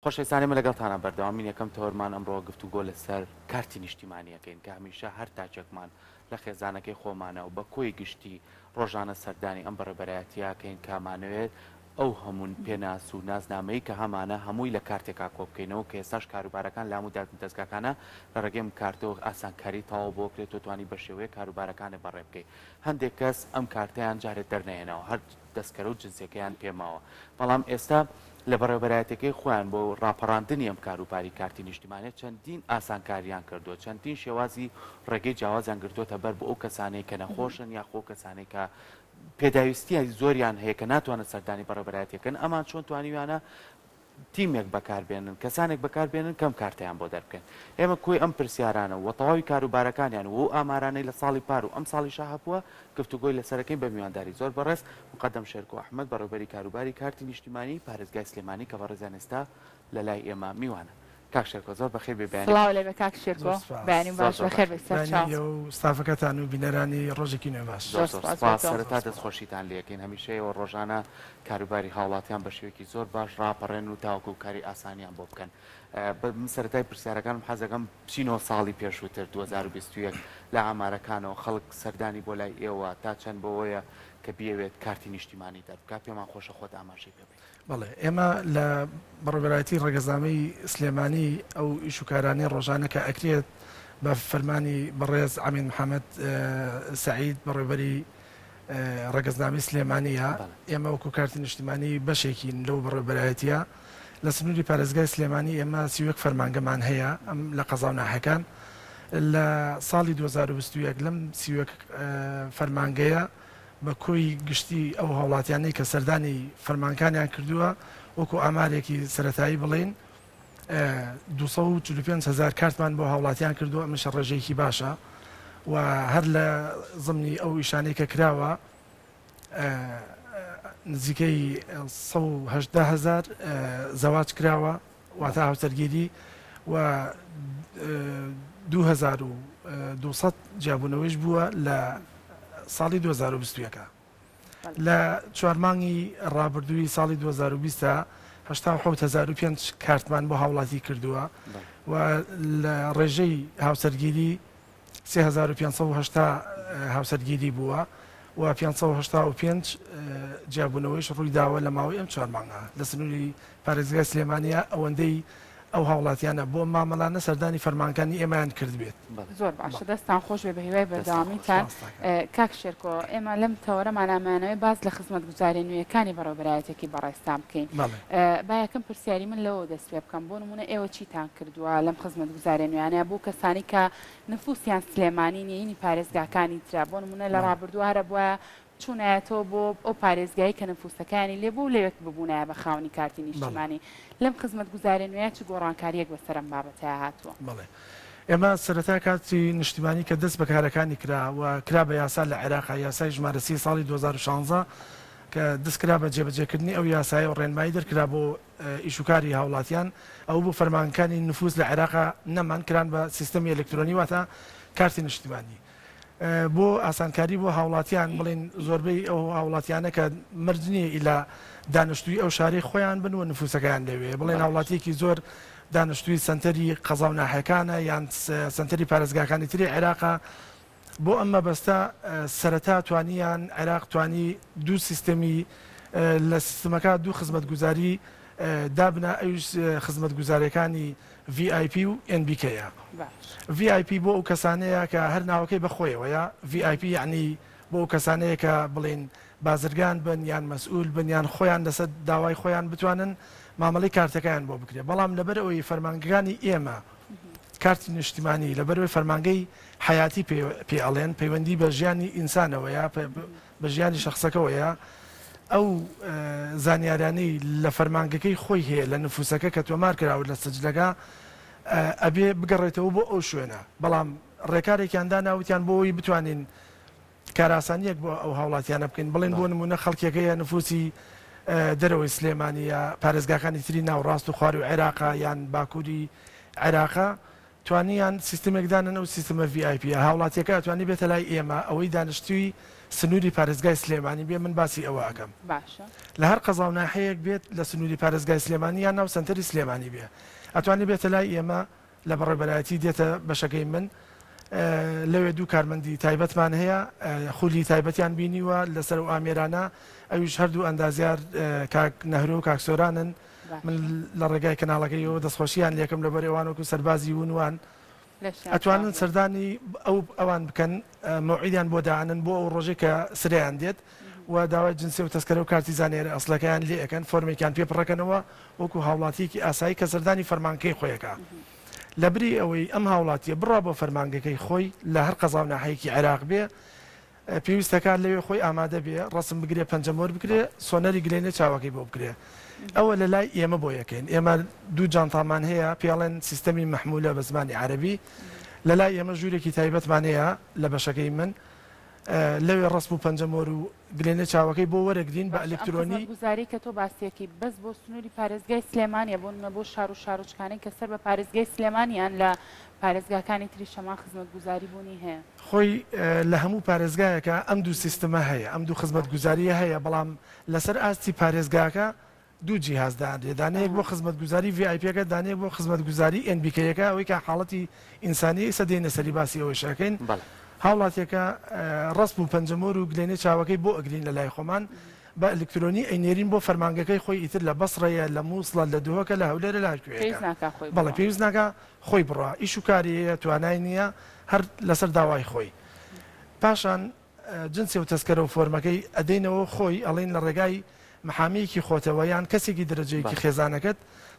خۆشەویستانی لەگەڵتانە بەردەوامین یەکەم تەوەرمان ئەمڕۆ گفتوگۆ لەسەر کارتی نیشتیمانیەکەین کە هەمیشە هەر تاچێکمان لە خێزانەکەی خۆمانەوە بە کۆی گشتی ڕۆژانە سەردانی ئەم بەڕێبەرایەتیاکەین کامانەوێت ئەو هەموون پێناس و نازنامەی کە هەمانە هەمووی لە کارتێکا کۆبکەینەوە کە ئێستاش کاروبارەکان لە هەموو دەستگاکانە لە ڕێگەم کارتەوە ئاسانکاری تەواو بۆ کرێت توانی بە شێوەیە کاروبارەکانە بەڕێ بکەیت. هەندێک کەس ئەم کارتیان جارێت دەرنێنەوە هەر دەستکەرە و جنسەکەیان پێماوە، بەڵام ئێستا لە بەڕێوەبەرایەتەکەی خۆیان بۆ ڕاپەڕاندنی ئەم کاروباری کارتی نیشتیمانێت چەندین ئاسانکاریان کردووە، چەندین شێوازی ڕێگەی جیاوازیان گرتووەتە بەر بۆ ئەو کەسانەی کە نەخۆشن یاخۆ کەسانەی کە پێداویستیە زۆریان هەیە کە ناتوانن سەردانی بەڕێوەبەرایەتەکەن ئەمان چۆن توانیویانە تیمێک بەکاربێنن کەسانێک بەکاربێنن کەم کارتیان بۆ دەربکەن. ئێمە کۆی ئەم پرسیارانە و تەواوی کاروبارەکانیان و ئامارانەی لە ساڵی پار و ئەم ساڵی شاهپووە گفتوگۆی لەسەرەکەی بە میوانداری زۆر بەڕێز مقدم شێرکۆ ئەحمەد بەڕێوەبەری کاروباری کارتی نیشتیمانی پارێزگای سلێمانی کە بەڕێزیان ئێستا لە لای ئێمە میوانە. کاک شێرکۆ زۆر بەخێر بێبیانی. سڵاو لێ بە کاک شێرکۆ بەیانی باش بەخێر بێت سەر چاو و ستافەکەتان و بینەرانی ڕۆژێکی نوێ باش. سەرەتا دەستخۆشیتان لەکەین هەمیشەیەوە ڕۆژانە کاروباری هاوڵاتیان بە شێوەیەکی زۆر باش ڕاپەڕێن و تاوەکو کاری ئاسانیان بۆ بکەن. سەرەتای پرسیارەکانم حەزەکەم بچینەوە ساڵی پێشووتر 2021 لە ئامارەکانەوە خەڵک سەردانی بۆ لای ئێوە تا چەند بەوەیە کە بیاوێت کارتی نیشتیمانی دەربکا پێمان خۆشە خۆت ئاماژەی پێ بکەیت. بەڵێ ئێمە لە بەڕێوەبەرایەتی ڕێگەزامەی سلێمانی ئەو ئیشوکارانەی ڕۆژانە کە ئەکرێت بە فەرمانی بەڕێز ئامین محەممەد سعید بەڕێوەبەری ڕێگەزنامی سلێمانیە ئێمە وەکو کارتی نیشتیمانی بەشێکین لەو بەڕێوەبەرایەتیە لە سنووری پارێزگای سلێمانی ئێمە سیوەک فەرمانگەمان هەیە ئەم لە قەزاو ناحەکان لە ساڵی 2021 لەم سیوەک فەرمانگەیە بە کۆی گشتی ئەو هاوڵاتیانەی کە سەردانی فەرمانکانیان کردووە وەکو ئامارێکی سەرەتایی بڵین 245,000 کارتمان بۆ هاوڵاتیان کردووە ئەمەشە ڕێژەیەکی باشە و هەر لە ضمنی ئەو ئیشانەی کە کراوە نزیکەی 180,000 زەواج کراوە واتە هاوسەرگیری و 2200 جیابوونەوەیش بووە لە ساڵی 2021 لە چوارمانگی ڕابردووی ساڵی 2020 1970,500 کارتمان بۆ هاوڵاتی کردووە و لە ڕێژەی هاوسەرگیری 3580 هاوسەرگیری بووە و 585 جیابوونەوەیش ڕووی داوە لە ماوەی ئەم چوارمانگە لە سنووری پارێزگای سلێمانیە ئەوەندەی ئەو هاوڵاتیانە بۆ مامەڵانە سەردانی فەرمانکانی ئێمەیان کرد بێت. زۆر باشە دەستان خۆش بێ بە هیوای بەردەوامیتان. کاک شێرکۆ ئێمە لەم تەوەرەمانامانەوەی باز لە خزمەت گوزاری نوێیەکانی بەڕێوەبەرایەتێکی بەڕێستان بکەین. با یەکەم پرسیاری من لەوە دەست پێ بکەم بۆ نمونە ئێوە چیتان کردووە لەم خزمەت گوزاری نوێیانە بۆ کەسانی کە نفوسیان سلێمانی نینی پارێزگاکانی ترا بۆ نمونە لە ڕابردووە هەرە بووە چوونایەتەوە بۆ ئەو پارێزگایی کە نفوسەکانی لێ بۆ لەوێک ببوونایە بە خاوەنی کارتی نیشتیمانی لەم خزمەت گوزاری نوێیە چ گۆڕانکاریەک بەسەرم بابەتە هاتووە. بڵێ ئێمە سەرەتا کاتی نیشتیمانی کە دەست بەکارەکانی کرا و کرا بە یاسا لە عێراق یاسای ژمارە 30 ساڵی 2016 کە دەستکرا بە جێبەجێکردنی ئەو یاسای و ڕێنمایی دەرکرا بۆ ئیشوکاری هاوڵاتیان ئەو بۆ فەرمانکانی نفوس لە عێراق نەمان کران بە سیستەمی ئەلکترۆنی واتە کارتی نیشتیمانی بۆ ئاسانکاری بۆ هاوڵاتیان بڵین زۆربەی ئەو هاوڵاتیانە کە مردنیە ئیلا دانیشتووی ئەو شارەی خۆیان بنوە نفوسەکەیان لەوێ بڵێن هاوڵاتیەکی زۆر دانیشتووی سنتەری قەزاو ناحەکانە یان سنتەری پارێزگاکانی تری عێراقا بۆ ئەمە بەستە سەرەتا توانیان عێراق توانی دوو سیستەمی لە سیستەمەکە دوو خزمەت گوزاری دابنا ئەو خزمەت گوزاریەکانی VIP و NBK-ە. VIP بۆ ئەو کەسانەیە کە هەر ناوەکەی بەخۆیەوەیە VIP یعنی بۆ ئەو کەسانەیە کە بڵێن بازرگان بن یان مەسئول بن یان خۆیان لەسەر داوای خۆیان بتوانن مامەڵی کارتەکەیان بۆ بکرێت بەڵام لەبەر ئەوەی فەرمانگەکانی ئێمە کارتی نیشتیمانی لەبەرەوەی فەرمانگەی حیاتی پێ ئەڵێن پەیوەندی بە ژیانی ئینسانەوەیە بە ژیانی شخصەکەوەیە ئەو زانیاریانەی لە فەرمانگەکەی خۆی هەیە لە نفوسەکە کە تۆمار کراوە لە سەجلەکە ئەبێ بگەڕێتەوە بۆ ئەو شوێنە بەڵام ڕێکارێکیاندا ناوتیان بۆەوەی بتوانین کاراسانیەک بۆ ئەو هاوڵاتیانە بکەین بڵێن بۆ نمونە خەڵکیەکەیە نفوسی دەرەوەی سلێمانیە پارێزگاکانی تری ناوڕاست و خوار و عێراقا یان باکووری عێراقا توانیان سیستمێکدانن ئەو سیستمە VIP هاوڵاتیەکە توانی بێتە لای ئێمە ئەوەی دانیشتووی سنووری پارێزگای سلێمانی بێ من باسی ئەوە ئەەکەم باشە لە هەر قەزاو ناحەیەک بێت لە سنووری پارێزگای سلێمانی یان ناو سنتەری سلێمانی بێ ئەتوانی بێتە لای ئێمە لە بەڕێبەرایەتی دێتە بەشەکەی من لەوێ دوو کارمەندی تایبەتمان هەیە خولی تایبەتیان بینیوە لەسەر و ئامێرانە ئەویش هەردوو ئەندازیار کاک نەهرۆ و کاکسۆرانن من لە ڕێگای کەناڵەکەیەوە دەستخۆشییان لێکم لە بەرێوانوەکو سەربازی ونوان ئەتوانن سەردانی ئەوان بکەن مەوعیدیان بۆ داهاتن بۆ ئەو ڕۆژێک کە سرەیان دێت و داوای جنسی و تەسکەرە و کارتی زانێرە ئەسڵەکەیان لێ ئەەکەن فۆرمێکیان پێپڕەکەنەوە وەکو هاوڵاتیەکی ئاسایی کە سەردانی فەرمانکەی خۆیەکە لەبری ئەوەی ئەم هاوڵاتیە بڕا بۆ فەرمانگەکەی خۆی لە هەر قەزاو ناحەیەکی عێراق بێ پێویستەکان لەوێ خۆی ئامادە بێ ڕسم بگرێ پەنجەمۆر بکرێ سۆنەری گلێنێ چاوەکەی بۆ بکرێ ئەوە لە لای ئێمە بۆ یەکەین ئێمە دوو جانتامان هەیە پیاڵێن سیستەمی مەحمولە بە زمانی عەرەبی لە لای ئێمە ژوورێکی تایبەتمان هەیە لە بەشەکەی من لەوێ ڕسم و پەنجەمۆر و گلێنە چاوەکەی بۆ وەرەگرین بە ئەلکترۆنی گوزاری کە تۆ باسیەکی بەس بۆ سنووری پارێزگای سلێمانیە بۆنمە بۆ شار و شارۆچکانەی کە سەر بە پارێزگای سلێمانیان لە پارێزگاکانی تری شەمان خزمەت گوزاری بوونی هەیە خۆی لە هەموو پارێزگایەکە ئەم دوو سیستەمە هەیە ئەم دوو خزمەت گوزاریە هەیە بەڵام لەسەر ئاستی پارێزگاکە دوو جیهازدانێ دانەیەک بۆ خزمەت گوزاری VIPەکە دانەیە بۆ خزمەت گوزاری NBKەکە ئەوەی کە حاڵەتی ئینسانی سەدەینە سەری باسی ئەوەی شەکەین هاوڵاتیەکە ڕسم و پەنجەمۆر و گلێنێ چاوەکەی بۆ ئەگرین لە لای خۆمان بە ئەلکترۆنی ئەینێرین بۆ فەرمانگەکەی خۆی ئیتر لە بەسڕەیە لە مووسڵە لە دووەکە لە هەولێرە لا بەڵێ پێویست ناکە خۆی بڕە ئیش و کاریەیە توانای نییە هەر لەسەر داوای خۆی پاشان جنسی و تەسکەرە و فۆرمەکەی ئەدەینەوە خۆی ئەڵێن لە ڕێگای محامەیەکی خۆتەوە یان کەسێکی درەجەیەکی خێزانەکەت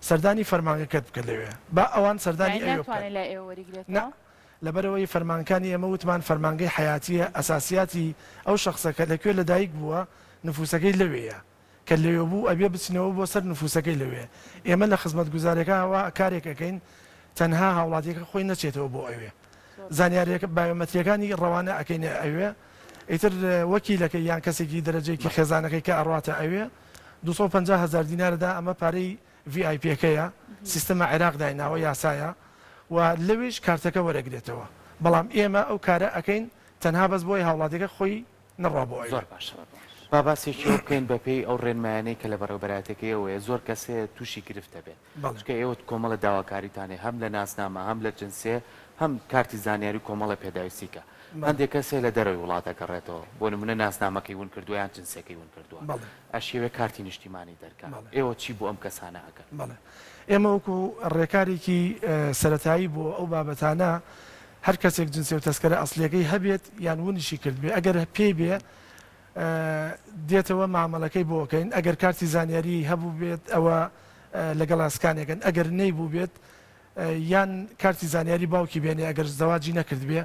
سەردانی فەرمانگەکەت بکە لەوێ با ئەوان سەردانی لەبەرەوەی فەرمانکانی ئێمە وتمان فەرمانگەی حیاتیە ئەساسیاتی ئەو شخصەکە لەکوێ لەدایک بووە نفوسەکەی لەوەیە کە لەوێ بوو ئەبێ بچینەوە بۆ سەر نفوسەکەی لەوێ ئێمە لە خزمەت گوزارەکەەوە کارێکەکەین تەنها هاوڵاتیەکە خۆی نەچێتەوە بۆ ئەوێ زانیاریەکە بایۆمەتریەکانی ڕەوانە ئەەکەینە ئەوێ ئیتر وەکیلەکەی یان کەسێکی دەرەجەیەکی خێزانەکەی کە ئەڕاتە ئەوێ 250,000 دیناردا ئەمە پارەی VIPەکەیە سیستەمە عێراق دایناوە یاسایە و لەوێش کارتەکە وەرەگرێتەوە بەڵام ئێمە ئەو کارە ئەەکەین تەنها بەس بۆی هاوڵاتەکە خۆی نەڕوا بۆ زۆر باشە با باسێکی بکەین بەپێی ئەو ڕێنمایانەی کە لە بەڕێوەبەراتەکەیەوەیە زۆر کەسێ تووشی گرفتە بێت چکە ئێوە کۆمەڵە داواکاریتانێ هەم لە ناسنامە هەم لە جنسێ هەم کارتی زانیاری کۆمەڵە پێداویستیکە هەندێک کەسێ لە دەرەوەی وڵاتەکە ڕێتەوە بۆ نمونە ناسنامەکەی ون کردووە یان جنسەکەی ون کردووە ئەشێوێ کارتی نیشتیمانی دەرکات ئێوە چی بۆ ئەم کەسانە ئەکەن ئێمە وەکو ڕێکارێکی سەرەتایی بۆ ئەو بابەتانە هەر کەسێک جنسی و تەسکەرە ئەسلەکەی هەبێت یان ونیشی کرد بێ ئەگەر پێی بێ دێتەوە مامەڵەکەی بۆکەین ئەگەر کارتی زانیاری هەبوو بێت ئەوە لەگەڵ ئاسکانێکن ئەگەر نەیبوو بێت یان کارتی زانیاری باوکی بێنێ ئەگەر زەواجی نەکرد بێ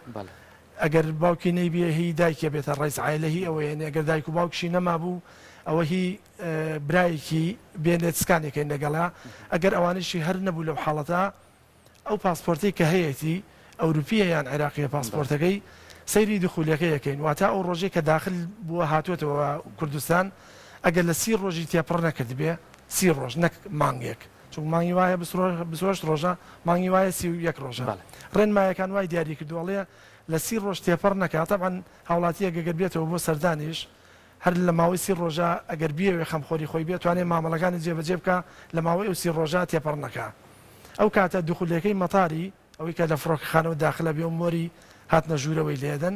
ئەگەر باوکی نەیبێ هی دایکە بێتە ڕیس عایلە هی ئەوەیە ئەگەر دایک و باوکشی نەمابوو ئەوە هی برایەکی بێنێت سکانێکەکەی لەگەڵا ئەگەر ئەوانشی هەر نەبوو لەو حاڵەتە ئەو پاسپۆرتی کە هەیەی ئەوروپیە یان عێراقیە پاسپۆرتەکەی سەیری دخولەکە یەکەین واتە ئەو ڕۆژێک کە داخل بووە هاتوێتەوە کوردستان ئەگەر لە 30 ڕۆژی تێپڕ نەکرد بێ 30 ڕۆژ نەک مانگێک چون مانگی وایە 28 ڕۆژە مانگی وایە 31 ڕۆژە ڕێنمایەکان وای دیاری کردووەڵێ لە 30 ڕۆژ تێپڕ نەکات تەبعاً هاوڵاتیە گەگەر بێتەوە بۆ سەردانیش هەر لە ماوەی 30 ڕۆژە ئەگەر بیەوێ خەمخۆری خۆی بێت توانێت مامەڵەکانی جێبەجێ بکە لە ماوەی ئەو 30 ڕۆژە تێپڕ نەکات ئەو کاتە دخولەکەی مەتاری ئەوەی کە لە فڕۆکەخانەوە داخلە بێ و مۆری هاتنە ژوورەوەی لێدەن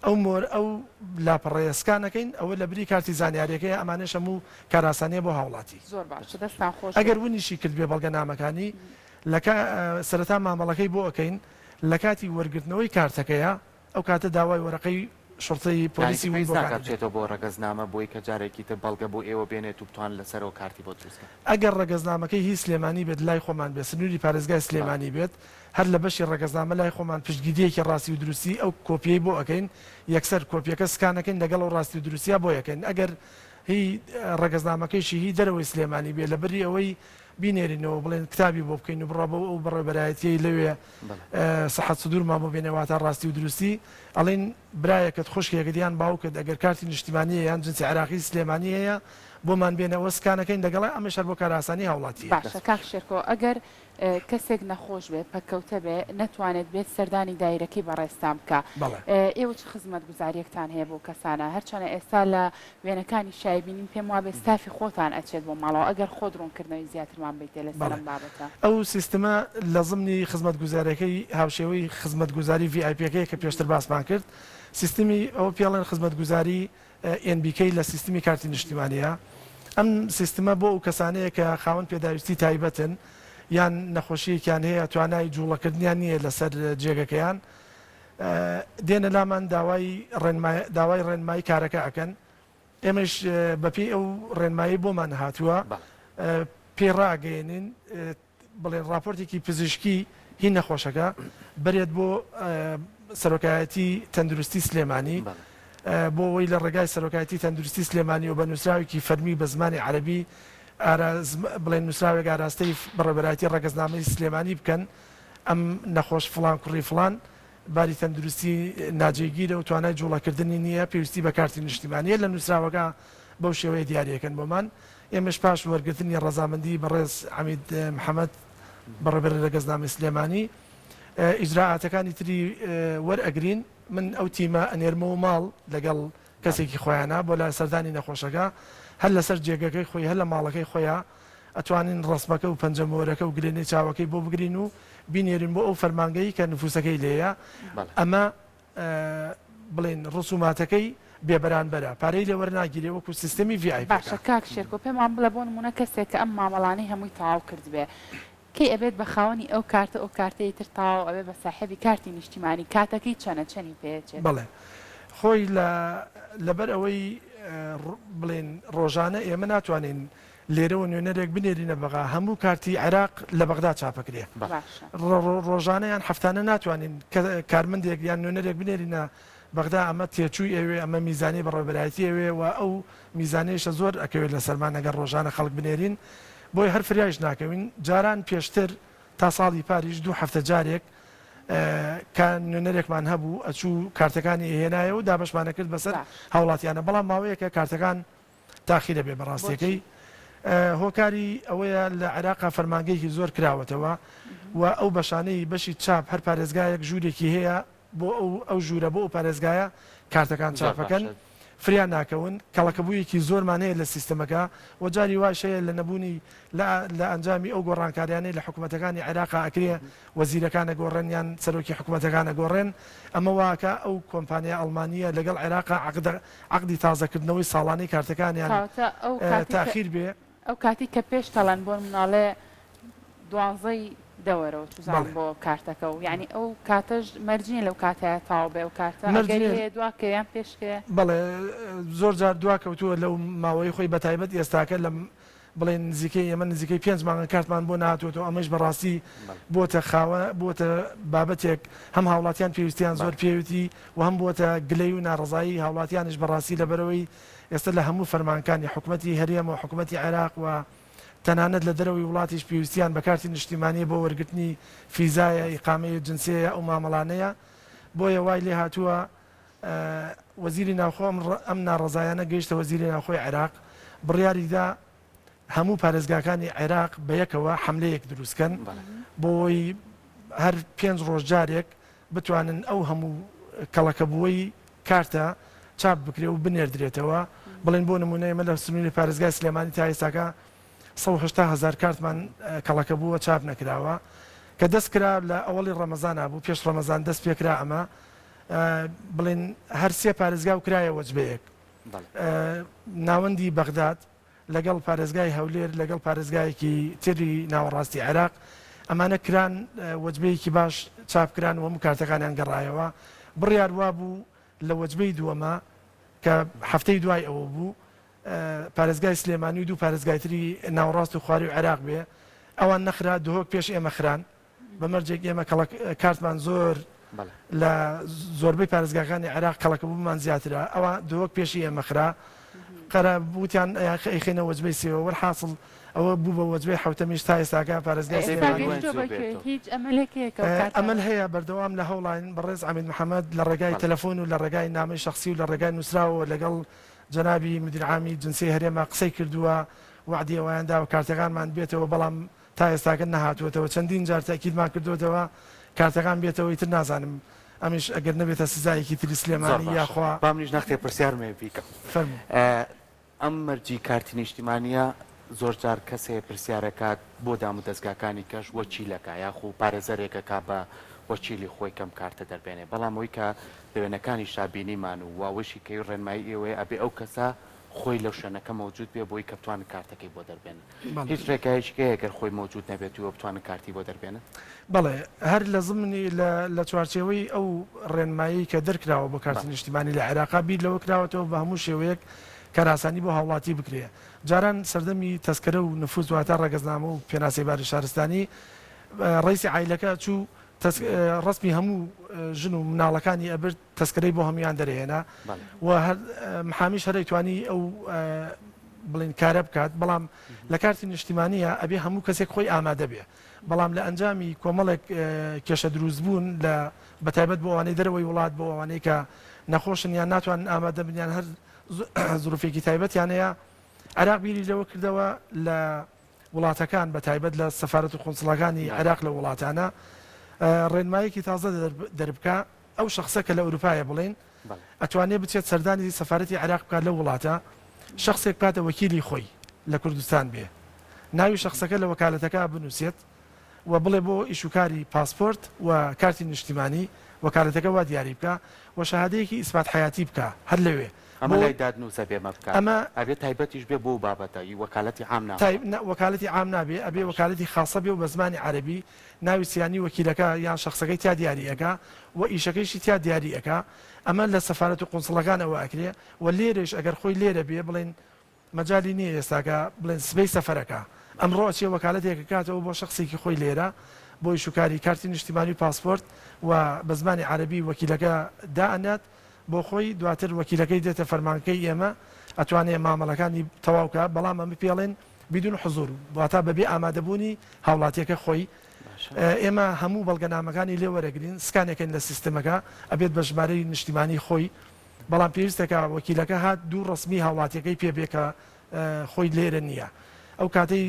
ئەو مۆر ئەو لاپەڕێسکانەکەین ئەوە لە بری کارتی زانیاریەکەی ئەمانەش هەموو کاراسانەیە بۆ هاوڵاتی ئەگەر ونیشی کرد بێ بەڵگە نامەکانی سەرەتا مامەڵەکەی بۆ ئەەکەین لە کاتی وەرگرتنەوەی کارتەکەیە ئەو کاتە داوای وەرەقەی شرطی پۆلیسی ویزاکاتێتەوە بۆ ڕەگەزنامە بۆی کە جارێکی تر بەڵگە بۆ ئێوە بێنێت و بتوان لەسەرەوە کارتی بۆ دروستکە ئەگەر ڕەگەزنامەکەی هی سلێمانی بێت لای خۆمان بێت سنووری پارێزگای سلێمانی بێت هەر لە بەشی ڕەگەزنامە لای خۆمان پشتگیریەکی ڕاستی و دروستی ئەو کۆپیەی بۆ ئەەکەین یەکسەر کۆپیەکە سکانەکەین لەگەڵ و ڕاستی و دروستیا بۆ یەکەین ئەگەر هی ڕەگەزنامەکەیشی هی دەرەوەی سلێمانی بێت لە بەری ئەوەی بینێرینەوە بڵێن کتابی بۆ بکەین و بڕابەوە ئەو بەڕێبەرایەتی لەوێ سەحەت سودورمان بۆ بێنێواتە ڕاستی و دروستی ئەڵێن برایەکەت خوشکێکیان باوکت ئەگەر کارتی نیشتیمانیە یان جنسی عراقی سلێمانیەیە بۆمان بێنەوە سکانەکەین دەگەڵای ئەمە شەر بۆ کاراسانی هاوڵاتی باشە کاک شێرکۆ ئەگەر کەسێک نەخۆش بێ پەکەوتە بێ نەتوانێت بێت سەردانی دایرەکەی بەڕێستان بکە ئێوە چ خزمەت گوزاریەکتان هەیە بۆ کەسانە هەرچەنە ئێستا لە وێنەکانی شایبینین پێم وا بێ ستافی خۆتان ئەچێت بۆ ماڵەوە ئەگەر خۆ درۆنکردنەوەی زیاترمان بیتێ لە سەرم بابەتە ئەو سیستەمە لە ضمنی خزمەت گوزارەکەی هاوشێوەی خزمەت گوزاری VIPەکەی کە پێشتر باسمان کرد سیستمی ئەو پیاڵێن خزمەت گوزاری NBK لە سیستمی کارتی نیشتیمانیە ئەم سیستمە بۆ ئەو کەسانەیە کە خاوەن پێداویستی تایبەتن یان نەخۆشیەکیان هەیە توانای جوڵەکردنیان نییە لەسەر جێگەکەیان دێنە لامان داوای ڕێنمایی کارەکە ئەکەن ئێمەش بەپی ئەو ڕێنمایی بۆمان هاتووە پێڕاگەێنین بڵێن راپۆرتێکی پزیشکی هی نەخۆشەکە بەرێت بۆ سەرۆکایەتی تەندروستی سلێمانی بۆ ئەوەی لە ڕێگای سەرۆکایەتی تەندروستی سلێمانی و بە نووسراوێکی فەرمی بە زمانی عەرەبی بڵێن نووسراوێک ئاراستەی بەڕێبەرایەتی ڕێگەزنامەی سلێمانی بکەن ئەم نەخۆش فڵان کوڕی فڵان باری تەندروستی ناجێگیرە و توانای جوڵەکردنی نییە پێویستی بە کارتی نیشتیمانیە لە نووسراوەکە بەو شێوەیە دیارەکەن بۆمان ئێمەش پاش وەرگرتنی ڕەزامەندی بەڕێز حەمید محەممەد بەڕێبەر ڕێگەزنامەی سلێمانی ئیجراعاتەکانی تری وەرئەگرین من ئەو تیمە ئەنێرمەوە ماڵ لەگەڵ کەسێکی خۆیانە بۆ لە سەردانی نەخۆشەکە هەر لەسەر جێگەکەی خۆی هەر لە ماڵەکەی خۆیان ئەتوانین ڕسمەکە و پەنجەمۆرەکە و گرێنەی چاوەکەی بۆ بگرین و بینێرین بۆ ئەو فەرمانگەی کە نفوسەکەی لێیە ئەمە بڵێن ڕسوماتەکەی بێبەرانبەرە پارەی لێ وەرناگیرێ وەکو سیستەمی VIP باشە کاک شێرکۆ پێمان بڵێ بۆ نمونە کەسێک کە ئەم مامەڵانەی هەمووی تەواو کرد بێ کەی ئەبێت بە خاوەنی ئەو کارتە ئەو کارتەی تر تاو ئەبێ بە ساحێبی کارتی نیشتیمانی کاتەکەی چەنی پێچێت بڵێ خۆی لەبەر ئەوەی بڵێن ڕۆژانە ئێمە ناتوانین لێرەوە نوێنەرێک بنێرینە بەغا هەموو کارتی عێراق لە بەغدا چاپەکرێ ڕۆژانەیان هەفتانە ناتوانین کارمەندێک یان نوێنەرێک بنێرینە بەغدا ئەمە تێچووی ئەوێ ئەمە میزانی بەڕێبەرایەتی ئەوێ و ئەو میزانەیەشە زۆر ئەکەوێت لە سەرمان ئەگەر ڕۆژانە خەڵک بنێرین بۆی هەر فریاش ناکەوین جاران پێشتر تا ساڵی پاریش 2 هەفتە جارێک کە نوێنەرێکمان هەبوو ئەچوو کارتەکانی هێنایە و دابشمانە کرد بەسەر هاوڵاتیانە بەڵام ماوەیەکە کارتەکان تاخیرە بێ بەڕاستیەکەی هۆکاری ئەوەیە لە عێراقا فەرمانگەیەکی زۆر کراوەتەوە و ئەو بەشانەی بەشی چاپ هەر پارێزگایەک ژوورێکی هەیە بۆ ئەو ژوورە بۆ ئەو پارێزگایە کارتەکان چاپەکەن فریان ناکەون کەڵەکەبوویەکی زۆرمان هەیە لە سیستەمەکە و جاری واشەیە لە نەبوونی لە ئەنجامی ئەو گۆڕانکاریانەی لە حکوومەتەکانی عێراقا ئەکرێ وەزیرەکانە گۆڕێنیان سەرۆکی حکوومەتەکانە گۆڕێن ئەمە واکە ئەو کۆمپانیا ئەڵمانیە لەگەڵ عێراقا عقدی تازەکردنەوەی ساڵانەی کارتەکانیان تاخیر بێ ئەو کاتی کە پێش تەڵەن بۆ مناڵێ دوازەی دەوەرەوە توزان بۆ کارتەکە و یعنی ئەو کاتەش مەرجین لەو کاتەیە تاو بێ و کارتە دواکەیان پێشکە بەڵێ زۆر جار دواکەوتووە لەو ماوەی خۆی بەتایبەت ئێستاکە لە بڵێن نزیکەی ئەمە نزیکەی 5 مانگە کارتمان بۆ نهاتوێتەوە ئەمەش بەڕاستی بۆتە خاوە بۆتە بابەتێک هەم هاوڵاتیان پێویستیان زۆر پێویستی و هەم بۆتە گلەی و ناڕزایی هاوڵاتیانش بەڕاستی لەبەرەوەی ئێستا لە هەموو فەرمانکانی حکوومەتی هەرێم و حکوومەتی عێراق و تەنانەت لە دەرەوەی وڵاتیش پێویستیان بە کارتی نیشتیمانی بۆ وەرگرتنی فیزایە ئیقامەیە جنسیەیە ئەو مامەڵانەیە بۆیە وای لێ هاتووە وەزیری ناوخۆ ئەم ناڕزایانە گەیشتە وەزیری ناوخۆی عێراق بڕیاریدا هەموو پارێزگاکانی عێراق بە یەکەوە حملەیەک دروستکەن بۆی هەر 5 ڕۆژ جارێک بتوانن ئەو هەموو کەڵەکەبووەی کارتە چاپ بکرێ و بنێردرێتەوە بڵێن بۆ نمونەیە مە لە سنووری پارێزگای سلێمانی تا ئێستاکە 180,000 کارتمان کەڵەکە بووە چاپ نەکراوە کە دەست کرا لە ئەوەڵی ڕەمەزانە بوو پێش ڕەمەزان دەست پێکرا ئەمە بڵێن هەر 3 پارێزگا و کرایە وەجبەیەک ناوەندی بەغداد لەگەڵ پارێزگای هەولێر لەگەڵ پارێزگایەکی تری ناوەڕاستی عێراق ئەمانە کران وەجبەیەکی باش چاپکران و هەموو کارتەکانیان گەڕایەوە بڕیار وا بوو لە وەجبەی دووەمە کە هەفتەی دوای ئەوە بوو پارێزگای سلێمانی و 2 پارێزگایتری ناوەڕاست و خواری و عێراق بێ ئەوان نەخرا دهۆک پێش ئێمە خران بەمەرجێک ئێمە کارتمان زۆر لە زۆربەی پارێزگاکانی عێراق کەڵەکە بوومان زیاترە ئەوە دهۆک پێشی ئێمە خرا قەرە بوتیان خێنە وەجبەی سێەوە وەرحاصل ئەوە بوو بە وەجبەی حوتەمیش تا ئێستاکە پارێزگای هیچ ئەمەلێکەیە ئەمەل هەیە بەردەوام لە هەوڵین بەڕێز ئامین محەممەد لە ڕێگای تەلەفۆن و لە ڕێگای نامی شخصی و لە ڕێگای نووسراوە لەگەڵ جەنابی مدیرعامی جنسی هەرێمە قسەی کردووە وعدی ئەویاندا و کارتەکانمان بێتەوە بەڵام تا ئێستاکە نەهاتوێتەوە چەندین جار تاکیدمان کردوێتەوە کارتەکان بێتەوەی تر نازانم ئەمیش ئەگەر نەبێتە سزایەکی تری سلێمانی یاخوا بامنیش نەختێ پرسیارمێ بیکەم ئەم مەرجی کارتی نیشتیمانیە زۆر جار کەسێ پرسیارەکات بۆ دام و دەستگاکانی کەش وەچیلەکە یاخو پارێزەرێکە کا بە وەچیلی خۆی کەم کارتە دەربێنێ بەڵام ئەوی کە دەوێنەکانی شابینیمان و واوەشی کەی ڕێنمایی ئێوەیە ئەبێ ئەو کەسە خۆی لەو شوێنەکە مەوجود بێ بۆی کە بتوانن کارتەکەی بۆ دەربێنن هیچ ڕێگایشکەیە گەر خۆی مەوجود نەبێتەوە بتوانن کارتی بۆ دەربێنن بەڵێ هەر لە زمانی لە چوارچێوەی ئەو ڕێنمایی کە دەرکراوە بۆ کارتی نیشتیمانی لە عێراقا بیر لەوە کراوەتەوە بە هەموو شێوەیەک کاراسانی بۆ هاوڵاتی بکرێ جاران سەردەمی تەسکەرە و نفوز واتە ڕێگەزنامە و پێناسی باری شارستانی ڕیسی عیلەکە چوو ڕسمی هەموو ژن و مناڵەکانی ئەبرد تەسکەرەی بۆ هەمویان دەرێنا و محامیش هەرەی توانی ئەو بڵین کارە بکات بەڵام لە کارتی نیشتیمانیە ئەبێ هەموو کەسێک خۆی ئامادە بێ بەڵام لە ئەنجامی کۆمەڵێک کێشە دروست بوون لە بەتایبەت بۆ ئەوانەی دەرەوەی وڵات بۆ ئەوانەی کە نەخۆشن یان ناتوانن ئامادە بنیان هەر زروفێکی تایبەتیانەیە عێراق بیری لەوە کردەوە لە وڵاتەکان بە تایبەت لە سەفارەت و قۆنسڵەکانی عێراق لە وڵاتانە ڕێنمایەکی تازە دەربکە ئەو شخصە کە لە ئەوروپایە بڵێن ئەتوانێت بچێت سەردانی سەفارەتی عێراق بکات لە وڵاتە شخصێک باتە وەکیلی خۆی لە کوردستان بێ ناوی شخصەکە لە وەکالەتەکە بنووسێت و بڵێ بۆ ئیشوکاری پاسپۆرت و کارتی نیشتیمانی وەکالەتەکە وا دیاری بکە و شەهادەیەکی ئیسبات حیاتی بکە هەر لەوێ ئەمە لای دادنووسە بێمە بکە ئەمە ئەبێت تایبەتیش بێ بۆ بابەتەی وەکالەتی عام وەکالەتی عام نابێ ئەبێ وەکالەتی خاصە بێ و بە زمانی عەربی ناوی سیانی وەکیلەکە یان شخصەکەی تا دیاریەکە و ئیشەکەیشی تا دیاریەکە ئەمە لە سەفارەت و قۆنسڵەکانەوە ئەکرێ و لێرەش ئەگەر خۆی لێرە بێ بڵێن مەجای نییە ئێستاکە بڵێن سبەی سەفەرەکە ئەمڕۆ چێ وەکالەتێکە کاتەوە بۆ شخصێکی خۆی لێرە بۆ ئیشوکاری کارتی نیشتیمانی و پاسپۆرت و بە زمانی عەربی وەکیلەکە دائەنات بۆ خۆی دواتر وەکیلەکەی دێتە فەرمانکەی ئێمە ئەتوانێت مامەڵەکانی تەواوکە بەڵام ئەمە پێڵێن بدون حزور واتە بەبێ ئامادەبوونی هاوڵاتیەکە خۆی ئێمە هەموو بەڵگەنامەکانی لێ وەرەگرین سکانێکن لە سیستەمەکە ئەبێت بە ژمارەی نیشتیمانی خۆی بەڵام پێویستەکە وەکیلەکە هات دوو ڕسمی هاوڵاتیەکەی پێبێکە خۆی لێرە نییە ئەو کاتەی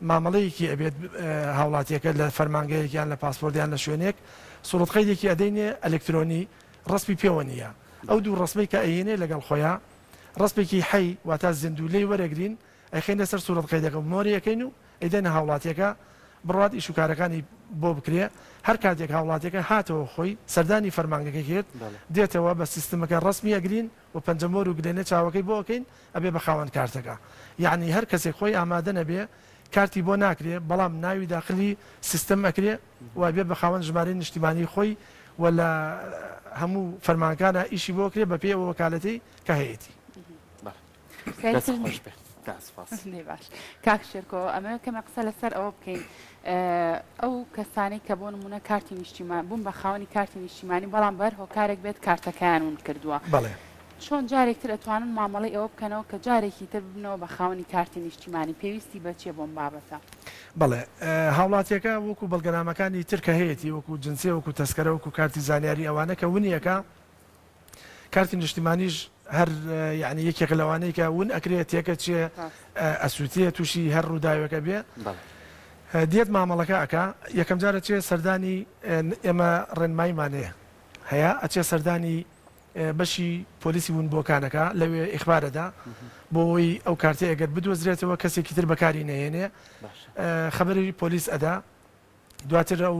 مامەڵەیەکی ئەبێت هاوڵاتیەکە لە فەرمانگەیەکیان لە پاسپۆرتیان لە شوێنێک سوڵەتقەیدێکی ئەدەینێ ئەلکترۆنی ڕسمی پێوە نییە ئەو دوو ڕسمی کە ئەینێ لەگەڵ خۆیان ڕسمێکی حی واتە زیندوو لێی وەرەگرین ئەخێنە سەر سوورەتقەیدەکە مۆریەکەین و ئەیدەنە هاوڵاتیەکە بڕات ئیشوکارەکانی بۆ بکرێ هەر کاتێک هاوڵاتیەکە هاتەوە خۆی سەردانی فەرمانگەکە کرد دێتەوە بە سیستمەکە ڕسمی ئەگرین و پەنجەمۆر و گلێنە چاوەکەی بۆ ئەەکەین ئەبێ بە خاوەن کارتەکە یعنی هەر کەسێک خۆی ئامادە نەبێ کارتی بۆ ناکرێ بەڵام ناوی داخلی سیستم ئەکرێ و بێ بە خاوەن ژمارەی نیشتیمانی خۆی و لە هەموو فەرمانکانە ئیشی بۆ کرێ بە پێ وەکالەتی کە هەیەی باش کاک شێرکۆ ئەمە کەمە قسە لەسەر ئەوە بکەین ئەو کەسانی کە بۆ نمونە کارتی نیشتیمان بوون بە خاوەنی کارتی نیشتیمانی بەڵام بەر هۆکارێک بێت کارتەکەیان ون کردووە چۆن جارێکتر ئەتوانن مامەڵی ئەوە بکەنەوە کە جارێکی تر ببنەوە بە خاوەنی کارتی نیشتیمانی پێویستی بەچێ بۆم بابەتە بەڵێ هاوڵاتیەکە وەکو بەڵگەنامەکانی ترکە هەیەی وەکو جنسێ وەکو تەسکەرە وەکو کارتی زانیاری ئەوانە کە ونیەکە کارتی نیشتیمانیش هەر یعنی یەکێک لەوانەیە کە ون ئەکرێت تێکە چێ ئەسووتێ تووشی هەر ڕووداوەکە بێ دێت مامەڵەکە ئەکا یەکەم جارە چێ سەردانی ئێمە ڕێنمایمانەیە هەیە ئەچێ سەردانی بەشی پۆلیسی ونبۆکانەکە لەوێ ئیخبارەدا بۆی ئەو کارتێ ئەگەر بدۆزرێتەوە کەسێکی تر بەکاری نەهێنێ خەبەری پۆلیس ئەدا دواتر ئەو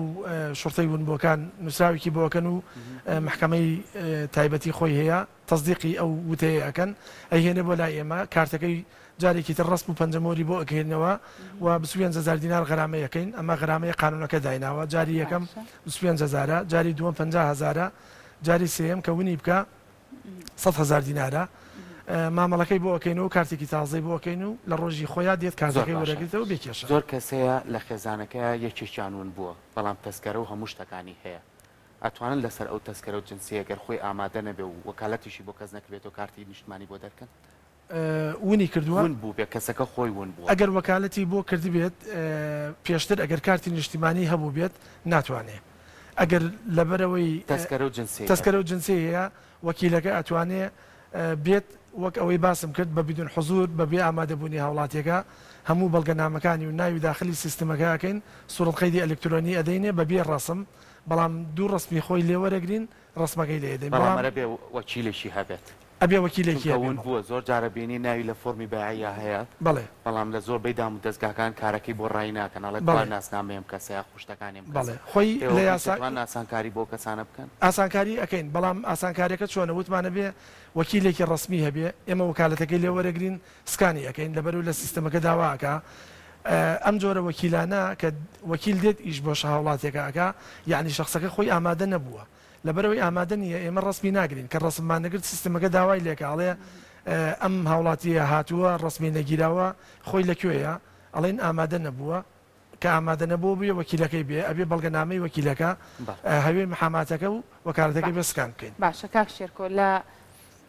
شڕتەی ونبۆکان نووسراوێکی بۆکەن و محکەمەی تایبەتی خۆی هەیە تەصدیقی ئەو وتەیە ئەکەن ئەیهێنێ بۆ لای ئێمە کارتەکەی جارێکی تر ڕسم و پەنجەمۆری بۆ ئەکەێنەوە و 25,000 دینار غەرامەیەکەین ئەمە غەرامەی قانونەکە دایناوە جاری یەکەم 25,000 جاری دووەم 50,000 جاری سێم کە ونی بکە 100,000 دینارە مامەڵەکەی بۆ ئەەکەینەوە کارتێکی تازەی بۆ ئەەکەین و لە ڕۆژی خۆیان دێت کارزەکەی وەرەگرێتەوە بێکێشە زۆر کەسەیە لە خێزانەکە یەکێکیانون بووە بەڵام تەسکەرە و هەموو شتەکانی هەیە ئەتوانن لەسەر ئەو تەسکەرە و جنسیەگەر خۆی ئامادە نەبێ و وەکالەتیشی بۆ کەس نەکرێت و کارتی نیشتمانی بۆ دەرکەن ونی کردووە ون بوو بێ کەسەکە خۆی ون بوو ئەگەر وەکالەتی بۆ کردی بێت پێشتر ئەگەر کارتی نیشتیمانی هەبوو بێت ناتوانێت ئەگەر لەبەرەوەی تەسکەرە و جنسی هەیە وەکیلەکە ئەتوانێت بێت وەک ئەوەی باسم کرد بە بیدون حزور بەبێ ئامادەبوونی هاوڵاتیەکە هەموو بەڵگەنامەکانی و ناوی داخلی سیستمەکەکەین سوورەڵقەیدی ئەلکترۆنی ئەدەینێ بەبێ ڕەسم بەڵام دوو ڕسمی خۆی لێوەرەگرین ڕسمەکەی لێ دەین بەڵامەرە بێ وەکیلێکی هەبێت ئەبێ وەکیلێکی ون بووە زۆر جارە بینی ناوی لە فۆرمی بەعیا هەیە بەڵێ بەڵام لە زۆر بەیدام و دەستگاکان کارەکەی بۆ ڕای ناکەنەڵێت با ناسنامەیەم کەسەیە خوشتەکانیم بەڵێ خۆی لە یاساوان ئاسانکاری بۆ کەسانە بکەن ئاسانکاری ئەەکەین بەڵام ئاسانکاریەکە چۆنە وتمانە بێ وەکیلێکی ڕسمی هەبێ ئێمە وکالەتەکەی لێوەرەگرین سکانی ئەەکەین لەبەرو لە سیستمەکە داواکە ئەم جۆرە وەکیلانە کە وەکیل دێت ئیش بۆ هاوڵاتێکەکە یعنی شخصەکە خۆی ئامادە نەبووە لەبەرەوەی ئامادە نیە ئێمە ڕسمی ناگرین کە ڕسممان نەگرت سیستمەکە داوای لێکاڵێ ئەم هاوڵاتیە هاتووە ڕسمی نەگیراوە خۆی لەکوێیە ئەڵێن ئامادە نەبووە کە ئامادە نەبوو بێ وەکیلەکەی بێ ئەبێ بەڵگەنامەی وەکیلەکە هەوێ محاماتەکە و وەکالەتەکەی بەسکان بکەین باشە کاک شێرکۆ لە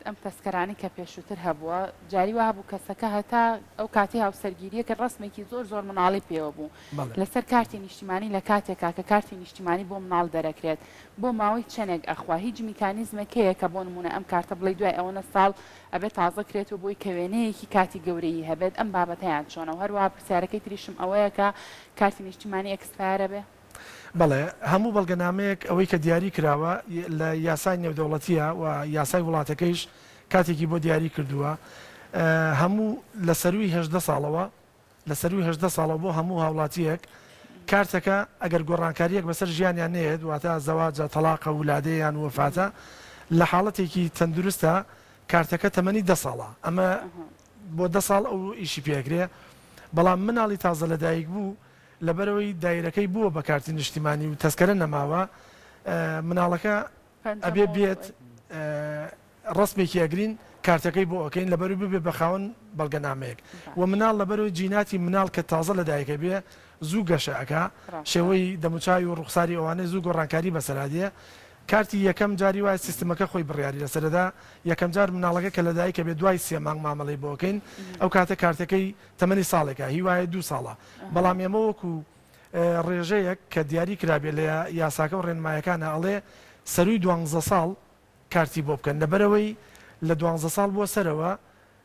ئەم تەسکەرانی کە پێشووتر هەبووە جاری وا هەبوو کەسەکە هەتا ئەو کاتی هاوسەرگیریە کە ڕسمێکی زۆر مناڵی پێوە بوو لەسەر کارتی نیشتیمانی لە کاتێکا کە کارتی نیشتیمانی بۆ مناڵ دەرەکرێت بۆ ماوەی چەندێک ئەخوا هیچ میکانیزمێکەیە کە بۆ نمونە ئەم کارتە بڵێ دوای ئەوەنە ساڵ ئەبێت تازە کرێت و بۆی کەوێنەیەکی کاتی گەورەی هەبێت ئەم بابەتیان چۆنە هەروە پرسیارەکەی تریشم ئەوەیە کە کارتی نیشتیمانی ئەکسپایرە بێ بەڵێ هەموو بەڵگەنامەیەک ئەوەی کە دیاری کراوە لە یاسای نێودەوڵەتیە و یاسای وڵاتەکەیش کاتێکی بۆ دیاری کردووە هەموو لە سەروی هەژدە ساڵەوە لە سەروی هەژدە ساڵەوە بۆ هەموو هاوڵاتیەک کارتەکە ئەگەر گۆڕانکاریەک بەسەر ژیانیان نێت واتە زەواجە تەلاقە ولادەیان وفاتە لە حاڵەتێکی تەندروستە کارتەکە تەمەنی 10 ساڵە ئەمە بۆ 10 ساڵ ئەو ئیشی پێکرێ بەڵام مناڵی تازە لەدایک بوو لەبەرەوەی دایرەکەی بووە بە کارتی نیشتیمانی و تەسکەرە نەماوە مناڵەکە ئەبێ بێت ڕسمێکی ئەگرین کارتەکەی بۆ ئۆکەین لەبەر ببێ بە خاوەن بەڵگەنامەیەک و مناڵ لەبەرەوەی جیناتی مناڵ کە تازە لەدایکە بێ زوو گەشەکە شێوەی دەموچاوی و ڕوخساری ئەوانەی زوو گۆڕانکاری بەسەرادیە کارتی یەکەم جاری وای سیستمەکە خۆی بڕیاری لەسەردا یەکەم جار مناڵەکە کە لەدایکە بێ دوای 3 مانگ مامەڵی بۆکەین ئەو کاتە کارتەکەی تەمەنی ساڵێکە هیوایە 2 ساڵە بەڵام ئێمە وەکو ڕێژەیەک کە دیاری کرابێ لە یاساکە و ڕێنمایەکانە ئەڵێ سەروی 12 ساڵ کارتی بۆ بکەن لەبەرەوەی لە 12 ساڵ بۆ سەرەوە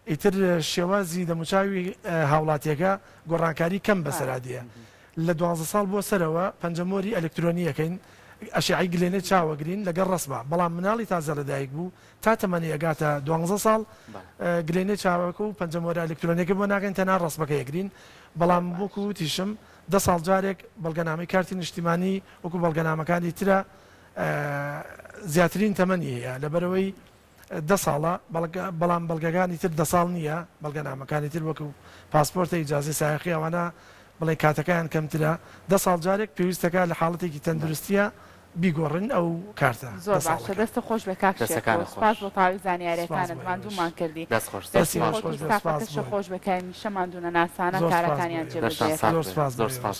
ئیتر شێوازی دەموچاوی هاوڵاتیەکە گۆڕانکاری کەم بەسەرادیە لە 12 ساڵ بۆ سەرەوە پەنجەمۆری ئەلکترۆنیەکەین ئەشعی گلێنێ چاوەگرین لەگەڵ ڕسمە بەڵام مناڵی تازە لەدایک بوو تا تەمەنی ئەگاتە 12 ساڵ گلێنێ چاوەکە و پەنجەمۆری ئەلکترۆنیەکە بۆ ناگەین تەنها ڕسمەکە یەگرین بەڵام وەکو وتیشم 10 ساڵ جارێک بەڵگەنامەی کارتی نیشتیمانی وەکو بەڵگەنامەکانی ترە زیاترین تەمەنی هەیە لەبەرەوەی 10 ساڵە بەڵام بەڵگەکانی تر 10 ساڵ نییە بەڵگەنامەکانی تر وەکو پاسپۆرتە ئیجازەی سایەقی ئەوانە بڵێ کاتەکەیان کەمترە 10 ساڵ جارێک پێویستەکە لە حاڵەتێکی تەندروستیە بیگۆڕن ئەو کارتە زۆر باشە دەستە خۆش بە کاکشێکەکە سپاس بۆ تاوی زانیاریەکانت ماندوومان کردی خۆش بەکەین شەماندونە ناسانە کارەکانیان جێبەجێ زۆر سپاس